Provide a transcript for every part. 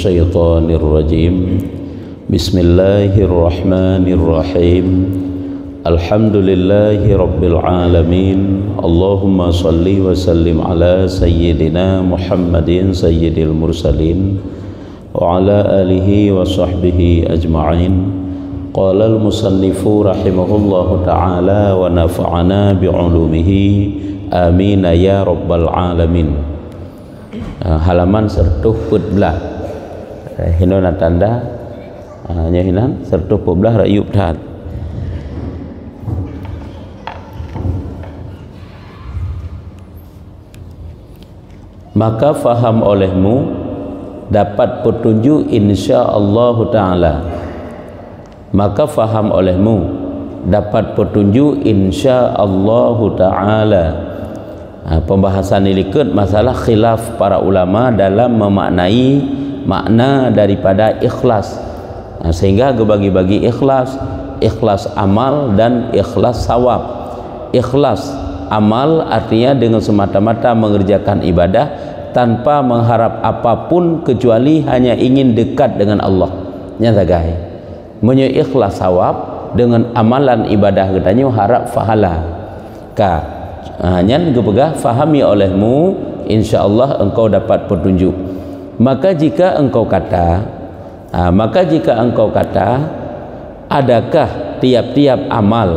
الشيطان الرجيم بسم الله الرحمن الرحيم الحمد لله رب العالمين اللهم صل وسلم على سيدنا محمد سيد المرسلين وعلى آله وصحبه أجمعين قال المصنف رحمه الله تعالى ونفعنا بعلومه آمين يا رب العالمين. Halaman 114 hinon tanda hinan 114 rayup tat. Maka faham olehmu dapat petunjuk insya-Allah taala. Maka faham olehmu dapat petunjuk insya-Allah taala. Pembahasan ini ikut masalah khilaf para ulama dalam memaknai makna daripada ikhlas, sehingga gebagi-bagi ikhlas, ikhlas amal dan ikhlas sawab. Ikhlas amal artinya dengan semata-mata mengerjakan ibadah tanpa mengharap apapun kecuali hanya ingin dekat dengan Allah. Nyata gai. Menyo ikhlas sawab dengan amalan ibadah katanya harap pahala. Ka hanya gebegah fahami olehmu insyaallah engkau dapat petunjuk. Maka jika engkau kata adakah tiap-tiap amal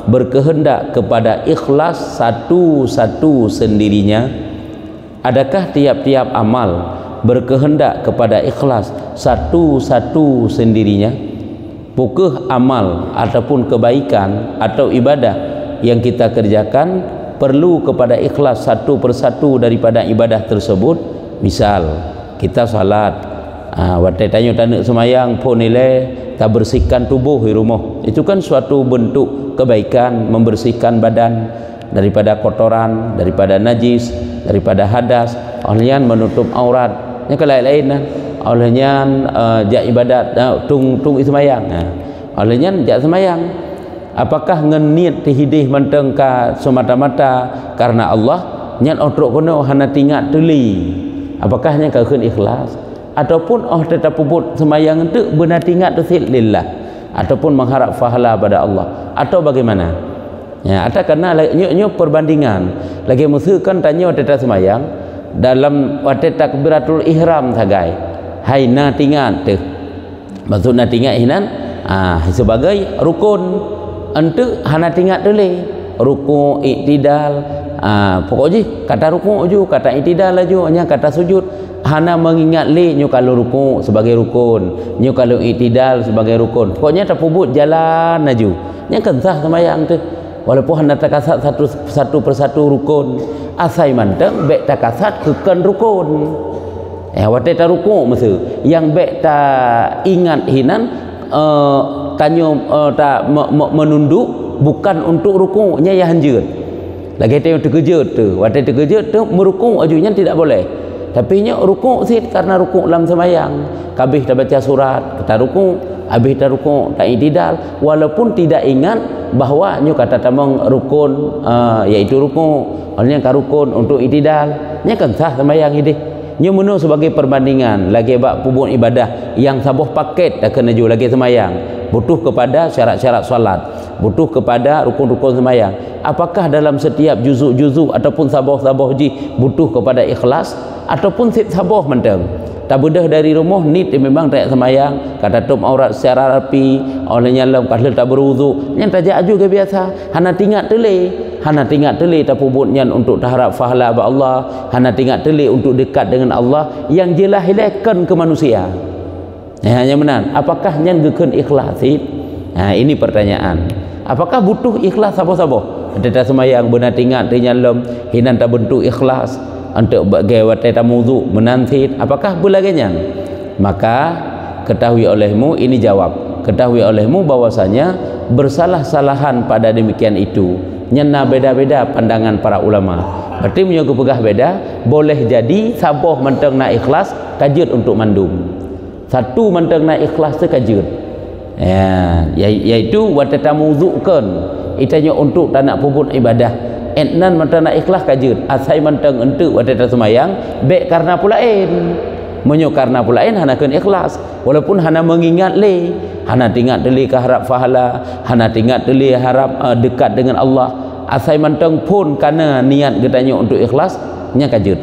berkehendak kepada ikhlas satu-satu sendirinya? Adakah tiap-tiap amal berkehendak kepada ikhlas satu-satu sendirinya? Pukul amal ataupun kebaikan atau ibadah yang kita kerjakan perlu kepada ikhlas satu persatu daripada ibadah tersebut. Misal kita salat, waktu tanya semayang pun nilai tak bersihkan tubuh di rumah, itu kan suatu bentuk kebaikan, membersihkan badan daripada kotoran, daripada najis, daripada hadas. Olehnya menutup aurat, yang lain-lain olehnya jak ibadat tung semayang, olehnya jak semayang. Apakah ngeniat tihidih menteng ka semata-mata karena Allah nyat otrok kono hana tingat tuli? Apakah nya ka ikhlas ataupun tetap puput semayang itu benar tingat tusil lillah ataupun mengharap pahala pada Allah atau bagaimana? Ya, ada karena nyo perbandingan lagi musuhkan tanya tetap semayang dalam waktu takbiratul ihram sagai. Hai na tingat tu. Maksud na tingat hinan sebagai rukun. Untuk hana tingkat dulu ruku' iktidal, pokoknya kata ruku' ju, kata iktidal ju, hanya kata sujud hana mengingat li nyu kalau ruku' sebagai rukun, nyu kalau iktidal sebagai rukun, pokoknya terpubut jalan aju nya kensah sembahyang tu walaupun hana takasat satu persatu rukun asai manteng bek takasat kekan rukun. Waktu ta ruku' masa yang bek ta ingat hinan tanya tak menunduk bukan untuk rukuknya ya hanjut. Lagi tengok terkejut tu, waktu terkejut tu merukuk ajunya tidak boleh. Tapi nya rukuk sih karena rukuk dalam sembahyang. Kabih dah baca surat, kata rukuk, habis dah rukuk tak iktidal walaupun tidak ingat bahawa nya kata tamang rukun iaitu rukuk, olehnya ka rukun untuk iktidal, nya kan sah sembahyang ini. Nya menu sebagai perbandingan lagi bab pubun ibadah yang sabuh paket dah kena ju lagi semayang butuh kepada syarat-syarat solat, butuh kepada rukun-rukun semayang. Apakah dalam setiap juzuk-juzuk ataupun sabuh-sabuh ji butuh kepada ikhlas ataupun sabuh menteng tak bedah dari rumah ni memang tak semayang kata tutup aurat secara rapi olehnya lam kalau tak berwudu yang tajak juga biasa hana tingat teli tak pubutnya untuk harap pahala pada Allah, hana tingat teli untuk dekat dengan Allah yang jelas hilakan ke manusia. Hanya benar apakah yang gekeun ikhlas? Ini pertanyaan. Apakah butuh ikhlas sabo-sabo? Ada semayang benar tingat lam hinan tak bentuk ikhlas untuk bagi waktu tamuzu menansit, apakah belaganya? Maka ketahui olehmu, ini jawab, ketahui olehmu bahwasanya bersalah-salahan pada demikian itu nyena beda-beda pandangan para ulama. Berarti punya kepegah beda, boleh jadi saboh menteng nak ikhlas kajut untuk mandum, satu menteng nak ikhlas tu kajut iaitu waktu tamuzukan itanya untuk tak nak puput ibadah entnan mentang nak ikhlas kajut asai mentang untuk waktu semayang baik karena pulain menyo karena pulain hana keun ikhlas walaupun hana mengingat le hana tingat deli ke harap pahala hana tingat deli harap dekat dengan Allah asai manteng pun karena niat gedanya untuk ikhlas nya kajut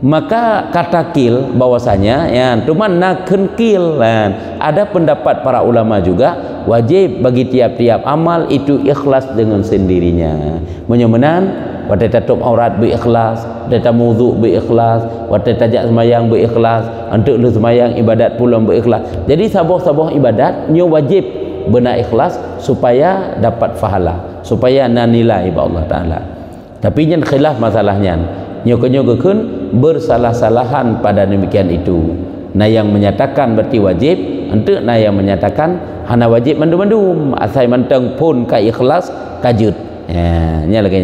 maka kata kil bahwasanya ya cuman nak kil ada pendapat para ulama juga wajib bagi tiap-tiap amal itu ikhlas dengan sendirinya menyemenan wateta tutup aurat berikhlas, wateta wudu berikhlas, wateta tajak semayang berikhlas, untuk lu semayang ibadat pulang berikhlas. Jadi sabah-sabah ibadat nyo wajib benar ikhlas supaya dapat pahala, supaya na nilai ba Allah Taala. Tapi nyen khilaf masalahnya. Nyo keun bersalah-salahan pada demikian itu. Nah yang menyatakan berarti wajib, untuk nah yang menyatakan hana wajib mandum-mandum, asai manteng pun ka ikhlas kajut. Ya, nya lagi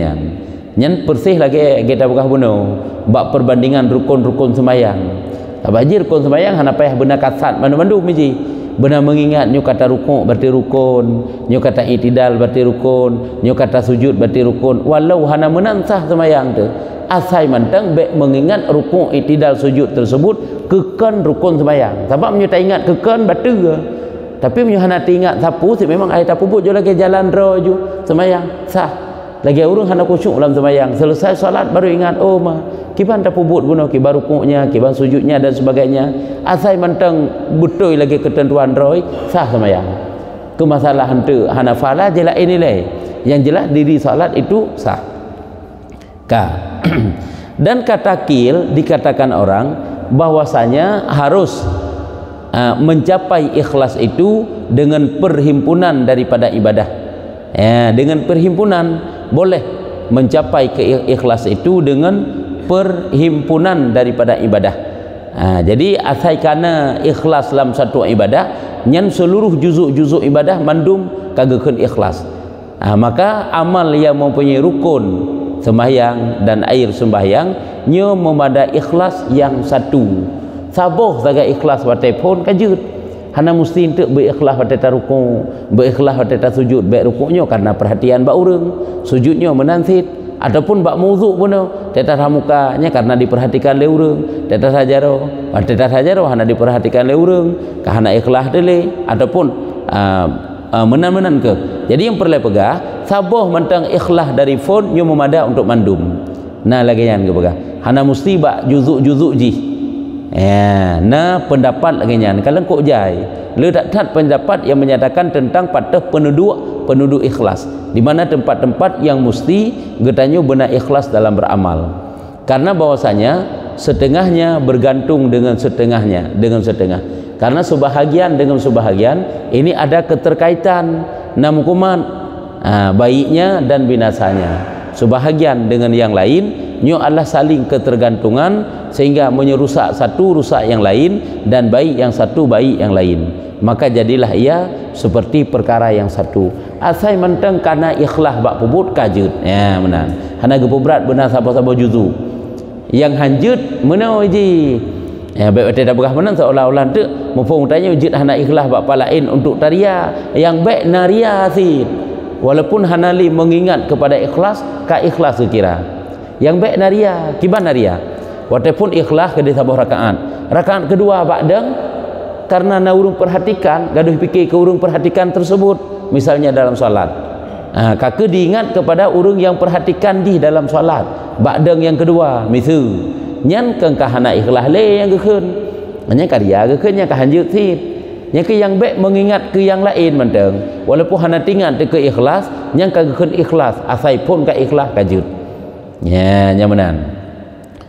nyen persih lagi kita buka bunuh bak perbandingan rukun-rukun semayang abajir rukun semayang hana payah benar kasat mandu-mandu miji benar mengingat nyu kata rukuk berarti rukun nyu kata itidal berarti rukun nyu kata sujud berarti rukun walau hana menansah semayang tu asai mantang baik mengingat rukuk itidal sujud tersebut kekan rukun semayang sebab nyu tak ingat kekan batu tapi nyu hana ingat sapu si memang ai tak puput jo lagi jalan roju semayang sah lagi urang hana khusyuk dalam sembahyang selesai solat baru ingat oh mah kiban tak pubut guna kiban rukuknya kiban sujudnya dan sebagainya asai mantang betul lagi ketentuan roy sah sembahyang ke masalah hantu hana fala je lain nilai yang jelas diri solat itu sah dan kata kil dikatakan orang bahwasanya harus mencapai ikhlas itu dengan perhimpunan daripada ibadah ya, dengan perhimpunan boleh mencapai keikhlas itu dengan perhimpunan daripada ibadah. Jadi asai kana ikhlas dalam satu ibadah nyan seluruh juzuk-juzuk ibadah mandum kagakeun ikhlas. Maka amal yang mempunyai rukun sembahyang dan air sembahyang nyo memada ikhlas yang satu. Saboh saga ikhlas watai pun kajut. Hana mesti untuk berikhlas pada ruku, berikhlas pada sujud, baik rukuknya karena perhatian bak urang, sujudnya menansit, ataupun bak muzuk pun tetas mukanya karena diperhatikan le urang, tetas hajaro hana diperhatikan le urang, kahana ikhlas dele ataupun menan-menan ke. Jadi yang perlu pegah, saboh mentang ikhlas dari phone nyo memada untuk mandum. Nah lagi yang ke pegah. Hana mesti bak juzuk-juzuk ji. Ya, nah pendapat lagi nyan kalau kok jai le tak pendapat yang menyatakan tentang patah penduduk ikhlas di mana tempat-tempat yang mesti getanyo benar ikhlas dalam beramal karena bahwasanya setengahnya bergantung dengan setengah karena sebahagian dengan sebahagian ini ada keterkaitan namukuman baiknya dan binasanya sebahagian dengan yang lain nyo Allah saling ketergantungan sehingga menyerusak satu rusak yang lain dan baik yang satu baik yang lain maka jadilah ia seperti perkara yang satu asai menteng karena ikhlas bak pubut kajut ya menang hana gepo berat benar sabo-sabo juzu yang hanjut menau ji ya baik tidak berkah menang seolah-olah tu mumpung tanya wujud hana ikhlas bak palain untuk taria yang baik naria si walaupun hanali mengingat kepada ikhlas ka ikhlas sekira yang baik naria kiban naria walaupun ikhlas ke sabah rakaat kedua ba'dang karena na urung perhatikan gaduh fikir ke urung perhatikan tersebut misalnya dalam salat kake diingat kepada urung yang perhatikan di dalam salat ba'dang yang kedua misal nyan keng kahana ikhlas le yang gekeun nya karya gekeun nya kahanjut sit nya ke yang baik mengingat ke yang lain menteng walaupun hana tingat ke ikhlas nya kagekeun ikhlas asai pun ka ikhlas kajut ya nyamanan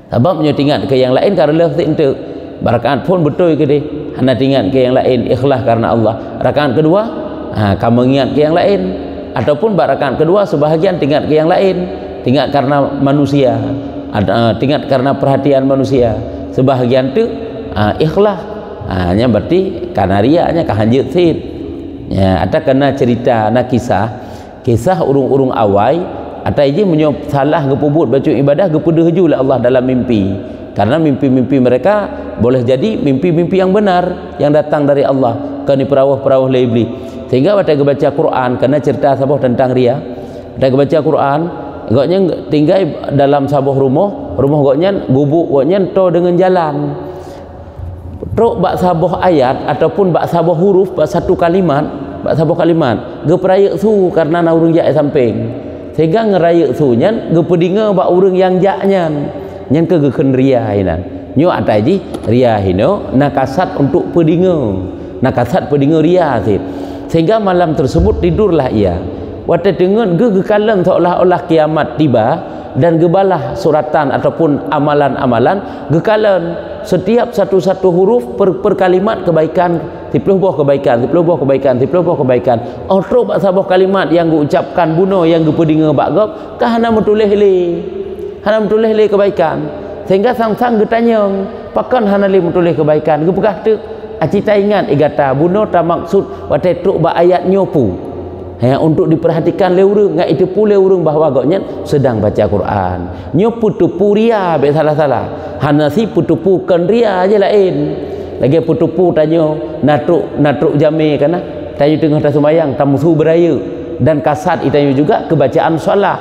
sebab nyo tingat ke yang lain karena untuk rakaat pun betul ke dia hana tingat ke yang lain ikhlas karena Allah rakaat kedua kamu ingat ke yang lain ataupun rakaat kedua sebahagian tingat ke yang lain tingat karena manusia tingat karena perhatian manusia sebahagian tu ikhlas nya berarti karena ria nya kahanjut sit ya ada kena cerita na kisah urung-urung awai atau ini menyop salah gepubut baca ibadah gepuduh julah Allah dalam mimpi karena mimpi-mimpi mereka boleh jadi mimpi-mimpi yang benar yang datang dari Allah kani perawah-perawah lebli sehingga pada baca Quran karena cerita sabah tentang ria pada baca Quran goknya tinggal dalam sabah rumah goknya gubuk goknya to dengan jalan Truk bak sabuh ayat ataupun bak sabuh huruf bak satu kalimat, bak sabuh kalimat ge peraya su karena na urang jak samping. Sehingga ngeraya su nyan ge pedinga bak urang yang jaknya. Nyan ke gekeun ria hinan. Nyo ataji ria hino nakasat untuk pedinga. Nakasat pedinga ria sih. Sehingga malam tersebut tidurlah ia. Wate dengan ge kalam seolah-olah kiamat tiba dan gebalah suratan ataupun amalan-amalan gekalan setiap satu-satu huruf per kalimat kebaikan 10 buah kebaikan 10 buah kebaikan 10 buah kebaikan otro bak sabah kalimat yang diucapkan buno yang gepedinga bak gop kah hana metulih le kebaikan sehingga sang-sang getanyong pakan hana le metulih kebaikan gepegah tu acita ingat igata buno ta maksud wate truk bak ayat nyopu. Untuk diperhatikan le urang ngai itu pule urang bahawa goknya sedang baca Quran. Nyo putupu ria be salah-salah. Hanasi putupu kan ria aja lain. Lagi putupu tanyo natruk jami kana. Tanyo tengah ta sembayang tamusu beraya dan kasat itanyo juga kebacaan solat.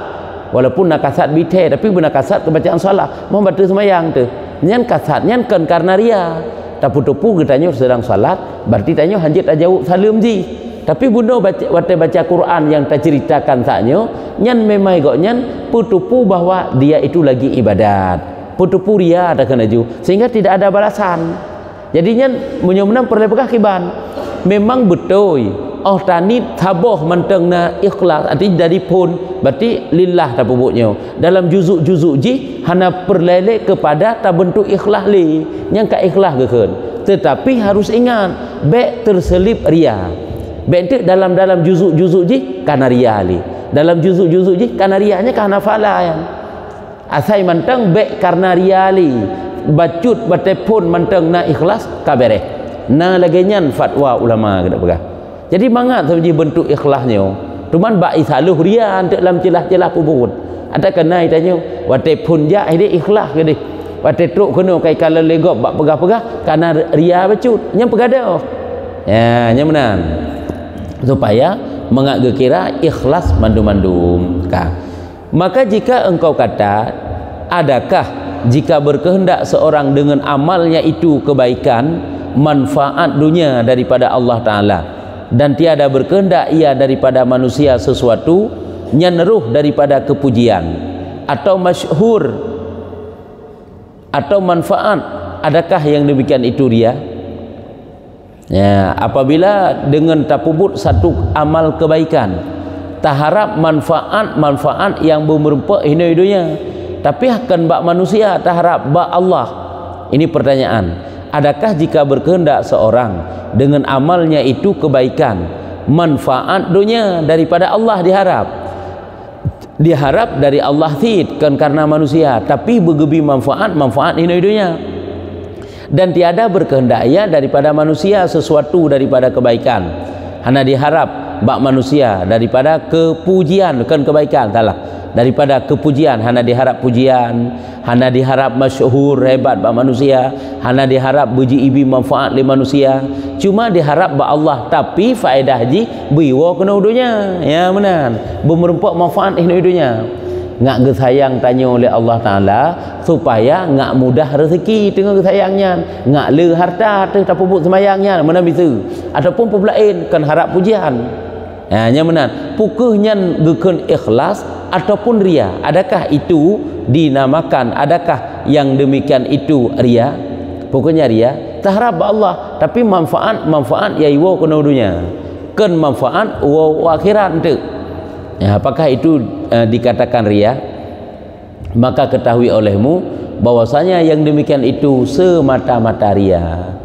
Walaupun nak kasat bite tapi benar kasat kebacaan solat. Mau baca sembayang tu. Nyan kasat nyan kan karena ria. Ta putupu getanyo sedang solat berarti tanyo hanjit ajau salam ji. Tapi buno baca Quran yang terceritakan taknya nyan memang goknya putupu bahwa dia itu lagi ibadat putupu ria ada kena ju sehingga tidak ada balasan. Jadi nyan menang perlepekah kiban memang betul oh tani taboh mentengna ikhlas arti dari pun berarti lillah ta pupuknya dalam juzuk-juzuk ji hana perlele kepada ta bentuk ikhlas li yang ka ikhlas gekeun tetapi harus ingat baik terselip ria. Bentuk dalam juzuk-juzuk ji kana ria li. Dalam juzuk-juzuk ji kana rianya kana falayan. Asai manteng bek karena ria li. Bacut batepun manteng na ikhlas kabere. Na lagenyan fatwa ulama kada pegah. Jadi mangat saja bentuk ikhlasnya. Cuman bak isaluh ria dalam celah-celah puput. Ada kena itanya watepun ja ide ikhlas gede. Wate truk kena kai kala legop bak pegah-pegah kana ria bacut. Nya pegada. Ya, nya menan. Supaya mengat kira ikhlas mandum-mandum maka jika engkau kata adakah jika berkehendak seorang dengan amalnya itu kebaikan manfaat dunia daripada Allah Ta'ala dan tiada berkehendak ia daripada manusia sesuatu nyaneruh daripada kepujian atau masyhur atau manfaat adakah yang demikian itu ria? Ya, apabila dengan tapubut satu amal kebaikan taharap manfaat yang bermerempak hidupnya tapi akan bak manusia taharap bak Allah. Ini pertanyaan, adakah jika berkehendak seorang dengan amalnya itu kebaikan manfaat dunia daripada Allah diharap dari Allah tid kan karena manusia tapi bergebi manfaat hidupnya dan tiada berkehendak ia daripada manusia sesuatu daripada kebaikan hana diharap bak manusia daripada kepujian bukan kebaikan salah daripada kepujian hana diharap pujian hana diharap masyhur hebat bak manusia hana diharap beji ibi manfaat li manusia cuma diharap bak Allah tapi faedah ji biwa kena udunya ya benar bermerempak manfaat hidupnya ngak gesayang tanya oleh Allah Ta'ala supaya ngak mudah rezeki tengah gesayangnya ngak le harta tak pupuk semayangnya mana bisa ataupun pembelain kan harap pujian nya benar pukuhnya gekun ikhlas ataupun ria adakah itu dinamakan adakah yang demikian itu ria pokoknya ria taharap Allah tapi manfaat ya iwo kena dunia kan manfaat wa akhirat tu ya, apakah itu dikatakan ria? Maka ketahui olehmu bahwasanya yang demikian itu semata-mata ria.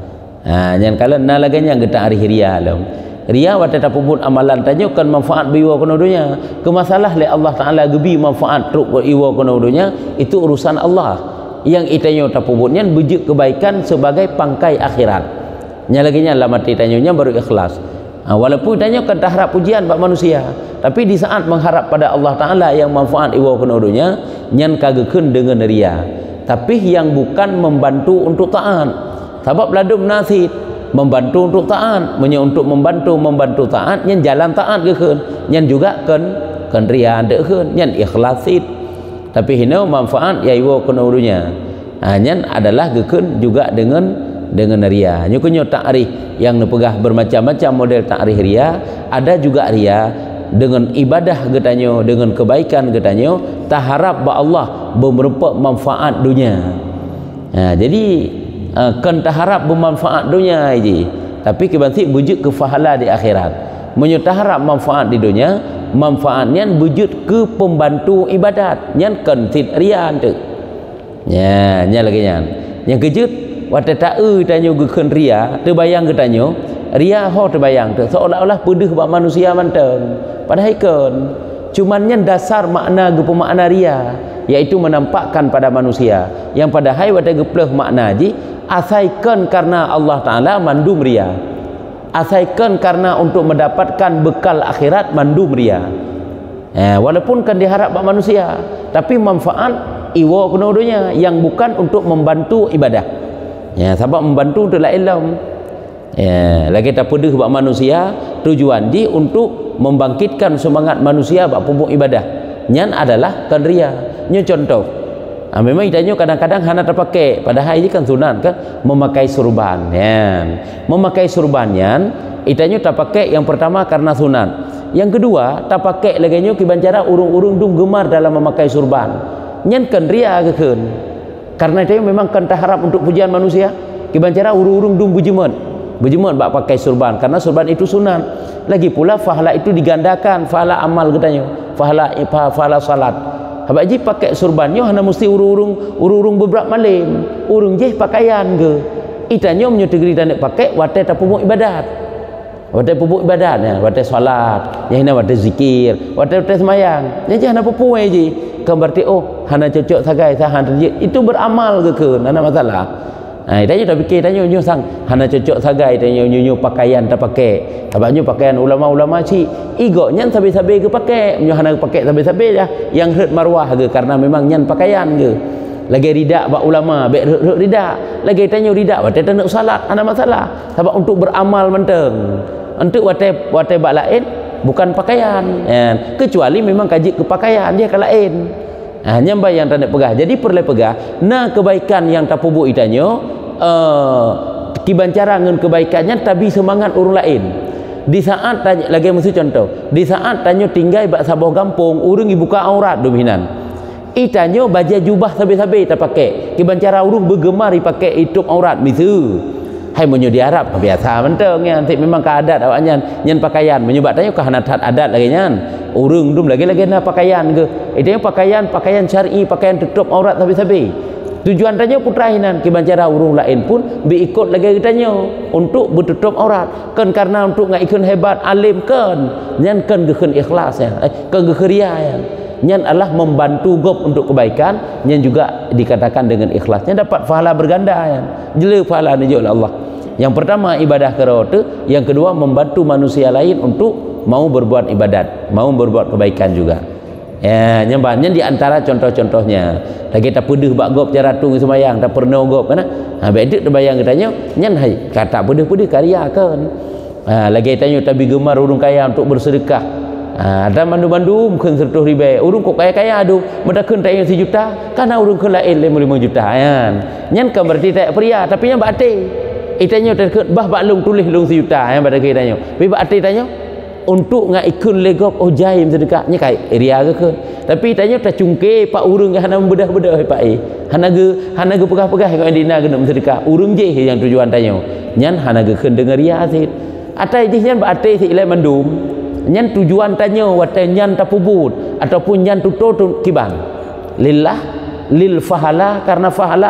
Yang kalian nalaganya getak ari ria lam. Ria wata tapubun amalan tanyo kan manfaat biwa kono dunya. Kemasalah le Allah Taala gebi manfaat truk iwa kono dunya itu urusan Allah. Yang itanyo tapubunnya bujuk kebaikan sebagai pangkai akhirat. Nya laginya lamati tanyonya baru ikhlas. Walaupun tanya kan tak harap pujian bak manusia tapi di saat mengharap pada Allah Ta'ala yang manfaat iwa kenudunya nyan kagekeun dengan ria tapi yang bukan membantu untuk taat sebab ladum nasid membantu untuk taat untuk membantu taat nyan jalan taat gekeun nyan juga kan ria dekeun nyan ikhlasid tapi hina manfaat ya iwa kenudunya nyan adalah gekeun juga dengan dengan ria. Nyo takrif yang nepegah bermacam-macam model takrif ria, ada juga ria dengan ibadah getanyo, dengan kebaikan getanyo, tak harap ba Allah bermerupa manfaat dunia. Jadi kan tak harap bermanfaat dunia aja, tapi kebanti wujud ke pahala di akhirat. Menyuta harap manfaat di dunia, manfaatnya wujud ke pembantu ibadat, nyan kan tit ria tu. Ya, nya lagi nyan. Yang kejut wate tae tanyo gekeun ria, terbayang getanyo, ria ho terbayang tu seolah-olah pedih bak manusia manteng. Padahal kan cumannya dasar makna gepo makna ria, yaitu menampakkan pada manusia yang padahal wate gepleh makna ji asaikan karena Allah Taala mandum ria, asaikan karena untuk mendapatkan bekal akhirat mandum ria. Walaupun kan diharap bak manusia, tapi manfaat iwo kenodonya yang bukan untuk membantu ibadah. Sebab membantu untuk la ilm. Lagi tak pedih bak manusia, tujuan di untuk membangkitkan semangat manusia bak pupuk ibadah. Nyan adalah kan ria. Nyo contoh. Memang idanyo kadang-kadang hana terpakai, padahal ini kan sunat kan memakai surban. Memakai surban nyan idanyo tak pakai yang pertama karena sunat. Yang kedua tak pakai lagi nyo kibancara urung-urung dung gemar dalam memakai surban. Nyan kan ria kekeun. Karena itu memang kan tak harap untuk pujian manusia. Kibancara urung-urung dung bujimat bak pakai surban, karena surban itu sunat. Lagi pula pahala itu digandakan, pahala amal katanya, pahala salat. Habaq ji pakai surbannya hana mesti urung beberapa malam, urung je pakaian ke. Itanyo menyetegeri dan pakai wate tapumuk ibadat. Wate pupuk ibadat ya, wate salat, ya hina wate zikir, wate semayang. Ya je hana pupuai je. Kan berarti oh hana cocok sagai sahan itu beramal ke hana masalah. Itanyo tak fikir, itanyo nyo sang hana cocok sagai, itanyo nyo pakaian tak pakai. Habaqnyo pakaian ulama-ulama si igok nyan sabe-sabe ke pakai, nyo hana pakai sabe-sabe dah yang hret marwah ke, karena memang nyan pakaian ke. Lagi ridak bak ulama, bek hret ridak. Lagi itanyo ridak wate tak nak salat, hana masalah. Sebab untuk beramal menteng. Untuk wate bak lain bukan pakaian. Kecuali memang kaji ke pakaian dia ke lain. Nyambai yang tak nak pegah. Jadi perlu pegah na kebaikan yang tak pubuk itanyo kibancara ngan kebaikannya tapi semangat orang lain. Di saat tanya lagi mesti contoh, di saat tanyo tinggal bak saboh kampung urung dibuka aurat dominan. Itanyo baja jubah sabe-sabe tak pakai. Kibancara urung bergemar dipakai itu aurat misu. Hai menyo di Arab biasa menteng ya, nanti memang ke adat awaknya nyan pakaian menyebab tanya ke hanatat adat lagi nyan. Urung dum lagi na pakaian ke. Itu pakaian syar'i, pakaian tutup aurat sabe-sabe. Tujuan tanya putrahinan kibancara urung lain pun diikut lagi tanya untuk bertutup aurat. Kan karena untuk ngaikun hebat alim kan. Nyan kan gekeun ikhlas ya. Kan gekeria ya. Nyan adalah membantu gop untuk kebaikan, nyan juga dikatakan dengan ikhlasnya dapat pahala berganda ya. Jele pahala ni oleh Allah. Yang pertama ibadah kerota, yang kedua membantu manusia lain untuk mau berbuat ibadat, mau berbuat kebaikan juga. Ya, nyambahnya di antara contoh-contohnya. Lagi tak pedih bak gop cara tung sembayang, tak pernah gop kana. Bedek terbayang katanya, nyan hai kata pedih-pedih karya kan. Lagi tanya tapi gemar urung kaya untuk bersedekah. Ada mandu-mandu mungkin 100 ribu urung kok kaya-kaya adu medakun tak yang 1 juta karena urung ke lain 5 juta kan nyan kan berarti tak pria tapi yang bakte itanya tak bah baklung tulis lung 1 juta yang pada kitanya tapi bakte tanya untuk ngaikun legop oh jaim sedekah nya kai ria ke tapi tanya tak cungke pak urung hana membedah-bedah pak hana ge pegah-pegah kau dina kena sedekah urung je yang tujuan tanya nyan hana ge keun dengar ria sit atai je nyan bakte si ilai mandum nyan tujuan tanya wate nyan tapubut ataupun nyan tuto kiban lillah lil fahala karena fahala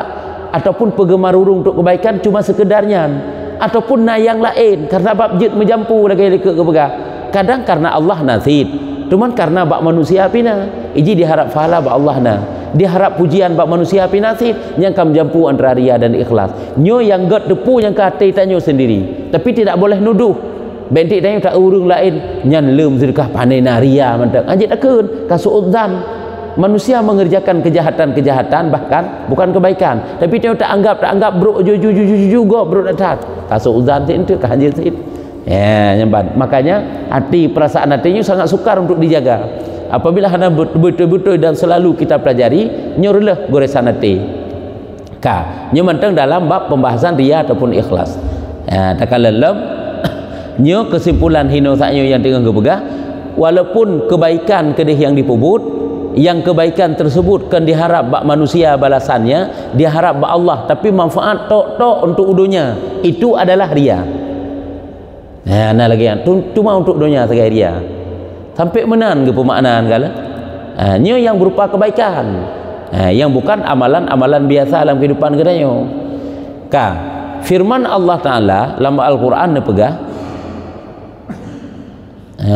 ataupun penggemar urung untuk kebaikan cuma sekedarnya ataupun na yang lain karena bab jid menjampu lagi ke pegah kadang karena Allah nasid cuman karena bab manusia pina iji diharap fahala bab Allah na diharap pujian bab manusia pina nasid yang kam jampu antara ria dan ikhlas nyo yang god depu yang kate tanyo sendiri tapi tidak boleh nuduh bentik tanya tak urung lain nyan lem sedekah pandai naria mantap anjit takun kasuudzan manusia mengerjakan kejahatan bahkan bukan kebaikan tapi dia tak anggap bro juga bro datat kasuudzan itu kanjit sit ya nyamban makanya hati perasaan hatinya sangat sukar untuk dijaga apabila hana betul-betul dan selalu kita pelajari nyorlah goresan hati Nyo mentang dalam bab pembahasan riya ataupun ikhlas. Tak dalam nyo kesimpulan hino saknyo yang tengah gepegah, walaupun kebaikan kedih yang dipubut, yang kebaikan tersebut kan diharap bak manusia balasannya, diharap bak Allah, tapi manfaat tok untuk udunya, itu adalah riya. Nah lagi yang cuma untuk dunia sebagai riya. Sampai menan ke pemaknaan kala. Nyo yang berupa kebaikan. Yang bukan amalan-amalan biasa dalam kehidupan kita nyo. Firman Allah Taala dalam Al-Qur'an nepegah.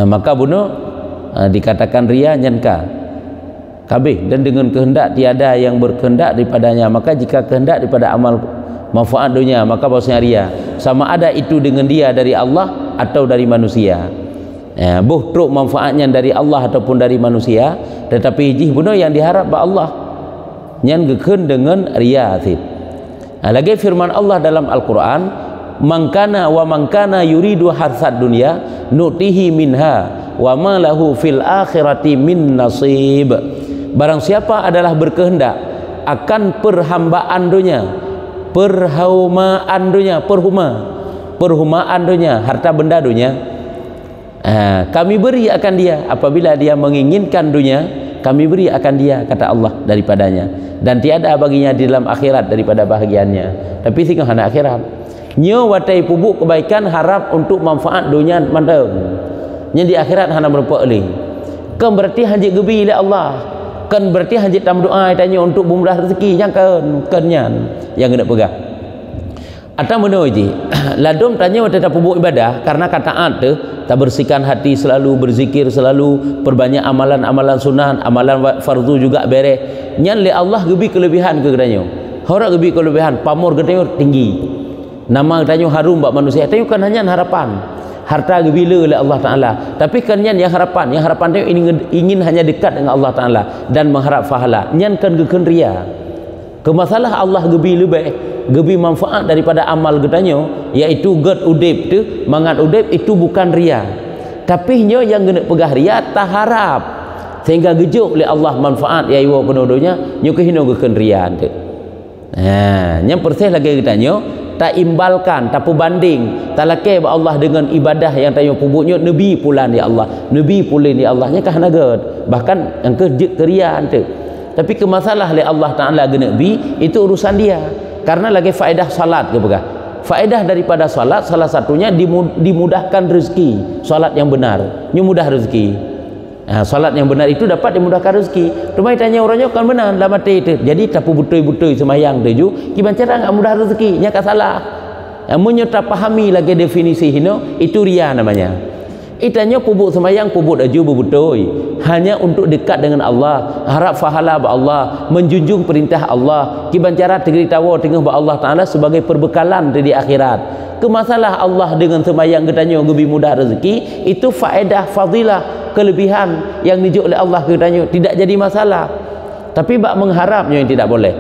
Maka bunuh dikatakan riya nyanka kabeh, dan dengan kehendak tiada yang berkehendak daripadanya, maka jika kehendak daripada amal manfaat dunia, maka bahasanya riya, sama ada itu dengan dia dari Allah atau dari manusia. Buh truk manfaatnya dari Allah ataupun dari manusia, tetapi hiji bunuh yang diharap ba Allah yang geken dengan riya. Lagi firman Allah dalam Al-Quran, mangkana wa mangkana yuridu harsad dunya nutihi minha wa ma lahu fil akhirati min nasib. Barang siapa adalah berkehendak akan perhambaan dunia, perhumaan dunia, harta benda dunia, kami beri akan dia. Apabila dia menginginkan dunia, kami beri akan dia, kata Allah, daripadanya, dan tiada baginya di dalam akhirat daripada bahagiannya. Tapi singgah anak akhirat nyo watai pubuk kebaikan harap untuk manfaat dunia mandang nya di akhirat hana merupa oleh kan berarti hanjit gebi oleh Allah, kan berarti hanjit tam doa tanya untuk bumrah rezeki yang kan yang kena pegang. Atau menuji ladum tanya tetap pubuk ibadah karena kataat tu tak bersihkan hati, selalu berzikir, selalu perbanyak amalan-amalan sunat, amalan fardu juga beres nyan le Allah gebi kelebihan ke katanya. Horak gebi kelebihan pamor katanya tinggi, nama katanya harum bak manusia, tapi kan hanya harapan harta gebila oleh Allah Ta'ala, tapi kan yang harapan dia ingin hanya dekat dengan Allah Ta'ala dan mengharap fahala, nyan kan geken ria ke masalah Allah gebi lebih gebi manfaat daripada amal getanyo, iaitu get udip tu mangat udip itu bukan ria, tapi nyo yang kena pegah ria tak harap sehingga gejuk oleh Allah manfaat ya iwa penuduhnya nyo kehino geken ria tu. Yang persis lagi getanyo tak imbalkan, tak berbanding, tak lakai Allah dengan ibadah yang tanya pubuknya Nabi pulan ya Allah, Nabi pulan ya Allah, nya kah nagat bahkan yang kerja keriaan tu. Tapi ke masalah le Allah Taala gena Nabi itu urusan dia, karena lagi faedah salat ke begah. Faedah daripada salat salah satunya dimudahkan rezeki. Salat yang benar nya mudah rezeki. Salat yang benar itu dapat dimudahkan rezeki. Rumai tanya orangnya kan benar dalam hati itu. Jadi tapu betul-betul semayang tuju, gimana cara enggak mudah rezeki? Nya tak salah. Yang tak pahami lagi definisi hino itu ria namanya. Itanya pubuk semayang pubuk aju betul. Hanya untuk dekat dengan Allah, harap fahala ba Allah, menjunjung perintah Allah. Gimana cara tegri tawa tengah ba Allah Taala sebagai perbekalan di akhirat. Ke masalah Allah dengan semayang katanya lebih mudah rezeki, itu faedah fadilah kelebihan yang dijuk oleh Allah katanya tidak jadi masalah. Tapi bak mengharapnya yang tidak boleh.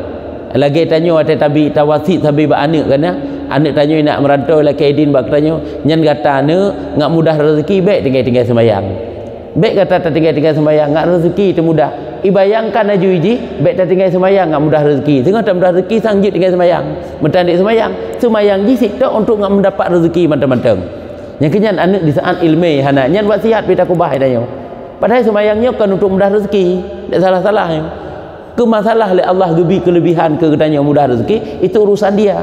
Lagi tanya ada tabi tawasi tabi bak anak kan ya. Anak tanya nak merantau lah kaidin bak tanya nyan kata anak ngak mudah rezeki baik tinggal-tinggal semayang. Baik kata tinggal-tinggal semayang ngak rezeki itu mudah. Ibayangkan aju iji baik tak tinggal semayang ngak mudah rezeki. Tengah tak mudah rezeki sangjit tinggal semayang. Mentandik semayang ji sikta untuk ngak mendapat rezeki mantap-mantap. Yang kenyan anak di saat ilmu hana nyan buat sihat pita kubah tanya. Padahal semayangnya kan untuk mudah rezeki, tak salah-salahnya. Ke masalah le Allah gebi kelebihan ke katanya mudah rezeki itu urusan dia.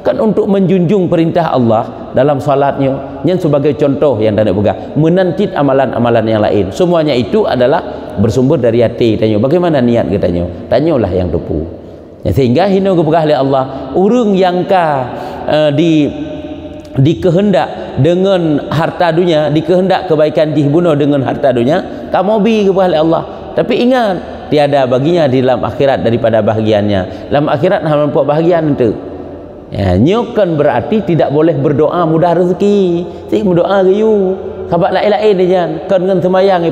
Kan untuk menjunjung perintah Allah dalam salatnya yang sebagai contoh yang tak nak pegang, menantit amalan-amalan yang lain. Semuanya itu adalah bersumber dari hati. Tanya bagaimana niat katanya, tanyalah yang tepu. Sehingga hino kepegah oleh Allah urung yang dikehendak dengan harta dunia, dikehendak kebaikan dibunuh dengan harta dunia, kamu bi kepegah oleh Allah. Tapi ingat tiada baginya di dalam akhirat daripada bahagiannya. Dalam akhirat hanya nampak bahagian itu. Nyokan berarti tidak boleh berdoa mudah rezeki. Si berdoa gayu. Sahabat lain-lain dia kan dengan semayang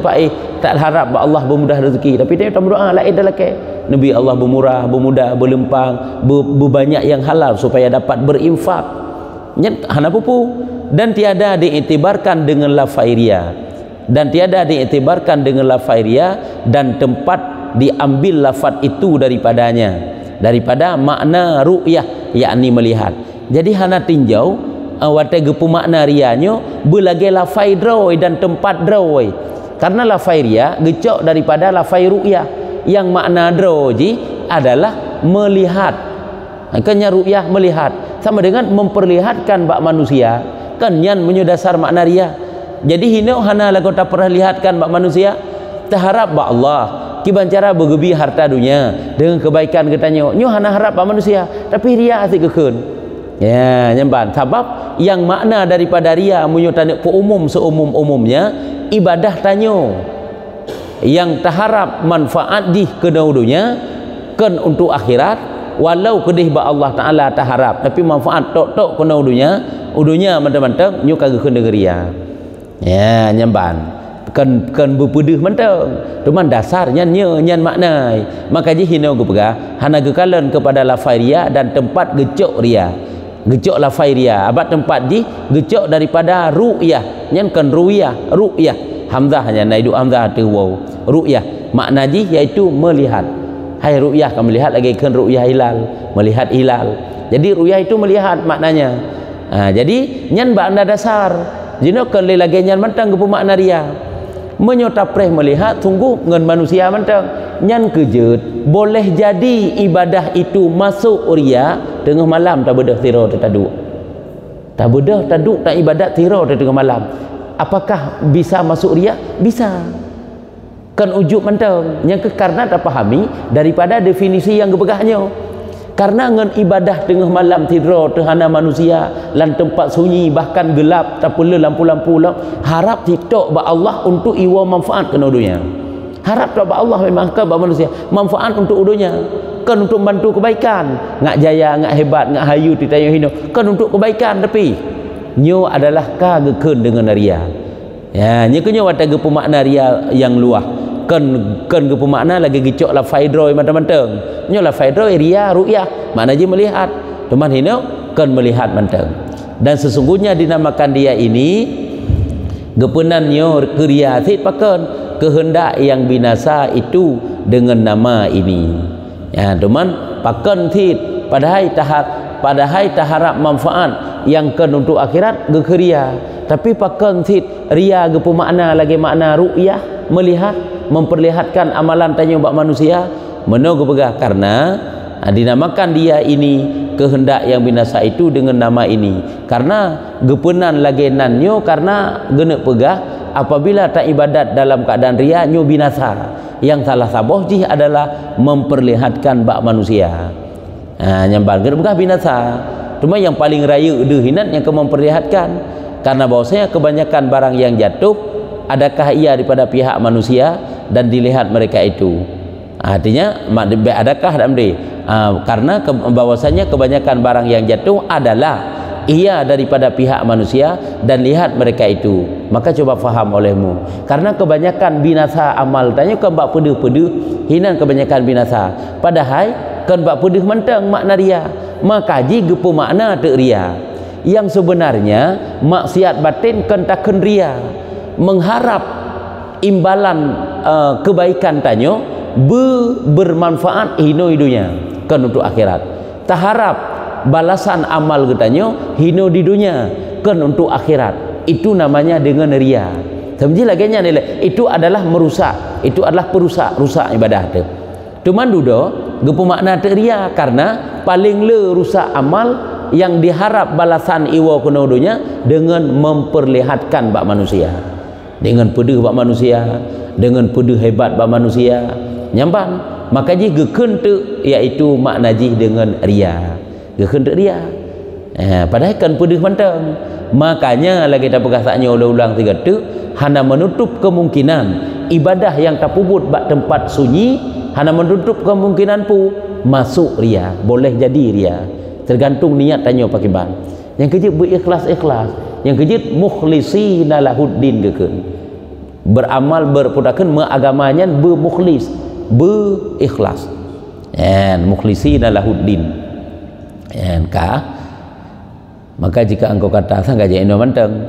tak harap Allah bermudah rezeki, tapi dia tak berdoa lain dah laki. Nabi Allah bermurah, bermudah, berlempang, berbanyak yang halal supaya dapat berinfak. Hana pupu dan tiada diiktibarkan dengan lafairia. Dan tiada diiktibarkan dengan lafairia dan tempat diambil lafaz itu daripadanya. daripada makna ru'yah, yakni melihat. Jadi hana tinjau wate gepu makna rianyo belage lafai droi dan tempat droi. Karena lafai ria gecok daripada lafai ru'yah, yang makna droji adalah melihat. Kanya ru'yah melihat sama dengan memperlihatkan bak manusia, kan yan menyudasar makna ria. Jadi hino hana lagu tak perlihatkan bak manusia, terharap bak Allah kiban cara bergebi harta dunia dengan kebaikan katanya nyo hana harap bak manusia, tapi ria asik kekun ya nyemban. Sebab yang makna daripada ria munyo tanya umum seumum-umumnya ibadah tanyo yang terharap manfaat di kedua-duanya kan untuk akhirat, walau kedih ba Allah Taala terharap tapi manfaat tok-tok kena udunya mentang-mentang nyo kagak kena ria ya nyamban kan berpedih mentang cuman dasarnya nyan maknai. Maka ji hino ku pegah hana gekalan kepada lafai ria dan tempat gecok ria, gecok lafai ria abad tempat ji gecok daripada ru'yah, nyan kan ru'yah hamzah nya naidu hamzah tu waw ru'yah makna ji iaitu melihat. Hai ru'yah kan melihat lagi kan ru'yah hilal, melihat hilal. Jadi ru'yah itu melihat maknanya. Jadi nyan ba anda dasar jino kan lagi nyan mentang gepu makna ria menyotapreh melihat sungguh ngan manusia mentang nyan kejut boleh jadi ibadah itu masuk ria tengah malam tak bedah tiro taduk tak ibadat tiro tengah malam. Apakah bisa masuk ria? Bisa. Kan ujub mentang yang karena tak pahami daripada definisi yang gebegahnya. Karena ngan ibadah tengah malam tidur terhana manusia lan tempat sunyi bahkan gelap tak perlu lampu-lampu harap titok ba Allah untuk iwa manfaat kena dunia. Harap tak ba Allah memang ke ba manusia manfaat untuk dunia, kan untuk bantu kebaikan, ngak jaya ngak hebat ngak hayu titayo hino kan untuk kebaikan, tapi nyo adalah kagekeun dengan ria ya nya kenyo wata gepu makna ria yang luah kan gepu makna lagi gicok la faidroi mentang-mentang nyo la faidroi ria ru'yah makna je melihat teman hino kan melihat mentang. Dan sesungguhnya dinamakan dia ini gepenan nyo keria sit pakan kehendak yang binasa itu dengan nama ini ya teman pakan sit padahal taharap manfaat yang kan untuk akhirat gekeria, tapi pakan sit ria gepu makna lagi makna ru'yah melihat memperlihatkan amalan tanya bak manusia menogo pegah karena dinamakan dia ini kehendak yang binasa itu dengan nama ini karena gepenan lagi nanyo karena genek pegah apabila tak ibadat dalam keadaan ria nyo binasa. Yang salah saboh jih adalah memperlihatkan bak manusia nyambar genek pegah binasa. Cuma yang paling raya dehinat yang memperlihatkan karena bahwasanya kebanyakan barang yang jatuh adakah ia daripada pihak manusia dan dilihat mereka itu artinya adakah karena bahwasanya kebanyakan barang yang jatuh adalah ia daripada pihak manusia dan lihat mereka itu. Maka coba faham olehmu karena kebanyakan binasa amal tanya kan bak pedih hinan kebanyakan binasa padahal kan bak pedih mentang makna ria maka ji gepu makna te ria yang sebenarnya maksiat batin kan takkan ria mengharap imbalan kebaikan tanyo bermanfaat hino-hidunya kan untuk akhirat, taharap balasan amal getanyo hino di dunia kan untuk akhirat, itu namanya dengan ria. Semji lagi nya nilai itu adalah merusak, itu adalah rusak ibadah tu. Cuman dudo gepu makna te ria karena paling le rusak amal yang diharap balasan iwa kena dunia dengan memperlihatkan bak manusia, dengan pedih bak manusia, dengan pedih hebat bak manusia nyamban. Maka ji gekeun teu iaitu makna ji dengan ria, gekeun teu ria padahal kan pedih mentang. Makanya lagi tak perkataannya ulang-ulang tiga tu hana menutup kemungkinan ibadah yang tak puput bak tempat sunyi, hana menutup kemungkinan pu masuk ria, boleh jadi ria, tergantung niat tanya pakai ban. Yang kejut berikhlas-ikhlas, yang kejut mukhlisina lahuddin gekeun, beramal berpudakan mengagamanya bermukhlis, berikhlas mukhlisina lahuddin maka jika engkau kata sang gajah ino menteng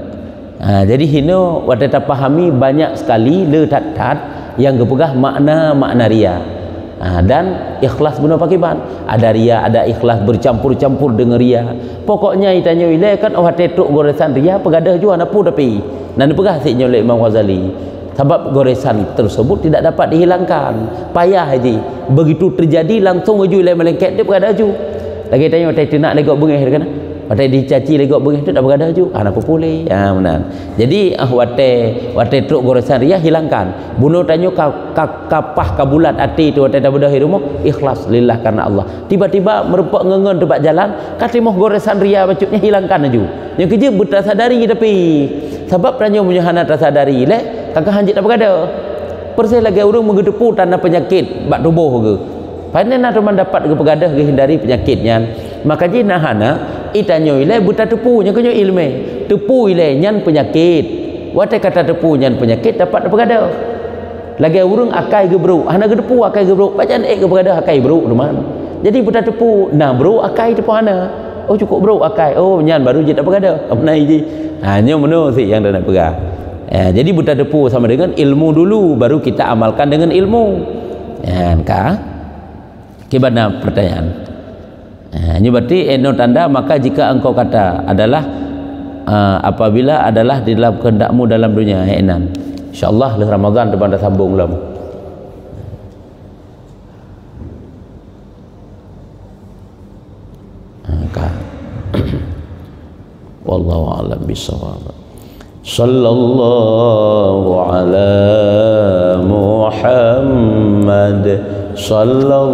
jadi hino wata pahami banyak sekali le tat yang kepegah makna ria Dan ikhlas guna pakai ban. Ada ria, ada ikhlas bercampur-campur dengan ria. Pokoknya itanya ile kan tetuk goresan ria pegadah jua napu tapi. Dan pegah siknya oleh Imam Ghazali. Sebab goresan tersebut tidak dapat dihilangkan. Payah haji. Begitu terjadi langsung uju ile melengket dia pegadah ju. Lagi tanya watai nak legok bengih kan. Watai dicaci legok bengih tu tak pegadah ju. Apa boleh? Benar. Jadi watai truk goresan ria hilangkan. Bunuh tanya kapah kabulat hati tu watai dah rumah ikhlas lillah karena Allah. Tiba-tiba merempak ngengen tempat jalan, katimah goresan ria bacuknya hilangkan aju. Yang kerja buta sadari tapi sebab tanya punya hana tersadari le kakak hanjit tak pegadah. Persih lagi orang menggedepu tanda penyakit bak tubuh ke. Pandai nak teman dapat ke pegadah ke hindari penyakitnya. Maka ji nahana itanyo ile buta tepu nya kenyo ilmu. Tepu ile nyan penyakit. Watai kata tepu nyan penyakit dapat pegadah. Lagi urang akai ge bro, hana ge tepu akai ge bro. Bacaan ke pegadah akai bro teman. Jadi buta tepu, nah bro akai tepu hana. Oh cukup bro akai. Oh nyan baru je tak pegadah. Apnai ji. Hanya meno si yang dah nak pegang. Jadi buta tepu sama dengan ilmu dulu baru kita amalkan dengan ilmu. Gimana pertanyaan? Ini berarti tanda maka jika engkau kata adalah apabila adalah di dalam kehendakmu dalam dunia enan. InsyaAllah le Ramadan depan dah sambung lah. Wallahu a'lam bishawab. Sallallahu ala Muhammad sallallahu